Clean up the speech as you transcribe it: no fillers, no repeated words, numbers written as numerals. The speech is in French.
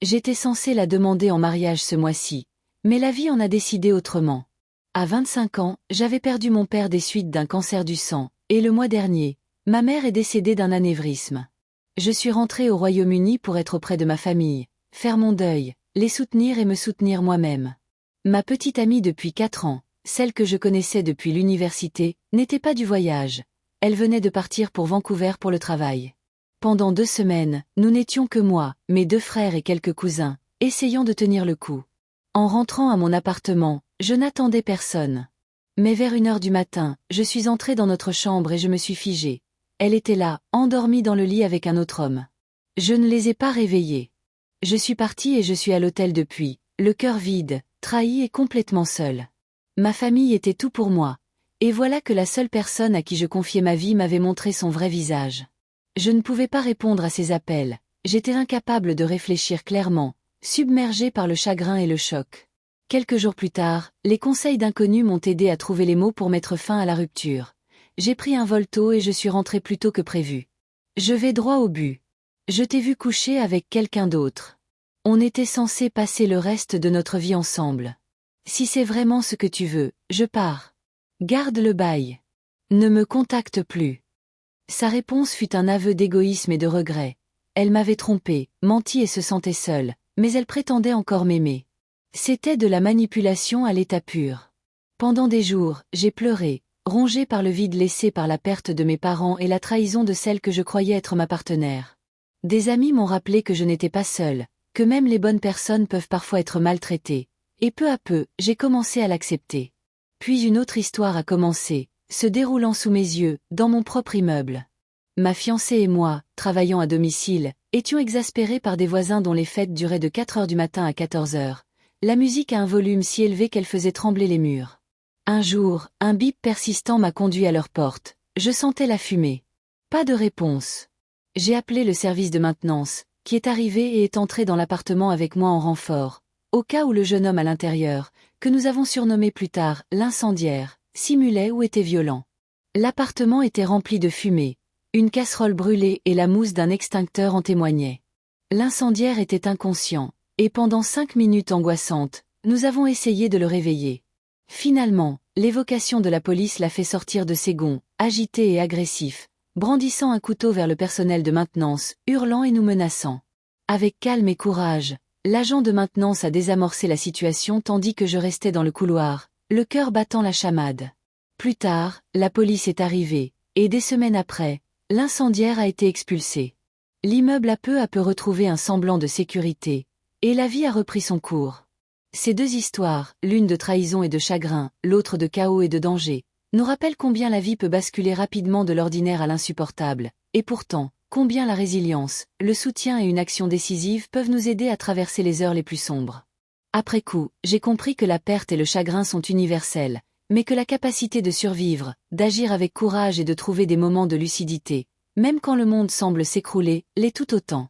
J'étais censée la demander en mariage ce mois-ci, mais la vie en a décidé autrement. À 25 ans, j'avais perdu mon père des suites d'un cancer du sang, et le mois dernier, ma mère est décédée d'un anévrisme. Je suis rentrée au Royaume-Uni pour être auprès de ma famille, faire mon deuil, les soutenir et me soutenir moi-même. Ma petite amie depuis 4 ans, celle que je connaissais depuis l'université, n'était pas du voyage. Elle venait de partir pour Vancouver pour le travail. Pendant 2 semaines, nous n'étions que moi, mes 2 frères et quelques cousins, essayant de tenir le coup. En rentrant à mon appartement, je n'attendais personne. Mais vers 1 heure du matin, je suis entrée dans notre chambre et je me suis figée. Elle était là, endormie dans le lit avec un autre homme. Je ne les ai pas réveillés. Je suis partie et je suis à l'hôtel depuis, le cœur vide, trahi et complètement seule. Ma famille était tout pour moi. Et voilà que la seule personne à qui je confiais ma vie m'avait montré son vrai visage. Je ne pouvais pas répondre à ses appels, j'étais incapable de réfléchir clairement, submergée par le chagrin et le choc. Quelques jours plus tard, les conseils d'inconnus m'ont aidé à trouver les mots pour mettre fin à la rupture. J'ai pris un vol tôt et je suis rentrée plus tôt que prévu. Je vais droit au but. Je t'ai vu coucher avec quelqu'un d'autre. On était censé passer le reste de notre vie ensemble. Si c'est vraiment ce que tu veux, je pars. Garde le bail. Ne me contacte plus. Sa réponse fut un aveu d'égoïsme et de regret. Elle m'avait trompé, menti et se sentait seule, mais elle prétendait encore m'aimer. C'était de la manipulation à l'état pur. Pendant des jours, j'ai pleuré, rongée par le vide laissé par la perte de mes parents et la trahison de celle que je croyais être ma partenaire. Des amis m'ont rappelé que je n'étais pas seule, que même les bonnes personnes peuvent parfois être maltraitées, et peu à peu, j'ai commencé à l'accepter. Puis une autre histoire a commencé, se déroulant sous mes yeux, dans mon propre immeuble. Ma fiancée et moi, travaillant à domicile, étions exaspérés par des voisins dont les fêtes duraient de 4 heures du matin à 14 heures. La musique à un volume si élevé qu'elle faisait trembler les murs. Un jour, un bip persistant m'a conduit à leur porte. Je sentais la fumée. Pas de réponse. J'ai appelé le service de maintenance, qui est arrivé et est entré dans l'appartement avec moi en renfort, au cas où le jeune homme à l'intérieur, que nous avons surnommé plus tard l'incendiaire, simulait ou était violent. L'appartement était rempli de fumée, une casserole brûlée et la mousse d'un extincteur en témoignaient. L'incendiaire était inconscient, et pendant 5 minutes angoissantes, nous avons essayé de le réveiller. Finalement, l'évocation de la police l'a fait sortir de ses gonds, agité et agressif, brandissant un couteau vers le personnel de maintenance, hurlant et nous menaçant. Avec calme et courage, l'agent de maintenance a désamorcé la situation tandis que je restais dans le couloir, le cœur battant la chamade. Plus tard, la police est arrivée, et des semaines après, l'incendiaire a été expulsé. L'immeuble a peu à peu retrouvé un semblant de sécurité, et la vie a repris son cours. Ces 2 histoires, l'une de trahison et de chagrin, l'autre de chaos et de danger, nous rappellent combien la vie peut basculer rapidement de l'ordinaire à l'insupportable, et pourtant, combien la résilience, le soutien et une action décisive peuvent nous aider à traverser les heures les plus sombres. Après coup, j'ai compris que la perte et le chagrin sont universels, mais que la capacité de survivre, d'agir avec courage et de trouver des moments de lucidité, même quand le monde semble s'écrouler, l'est tout autant.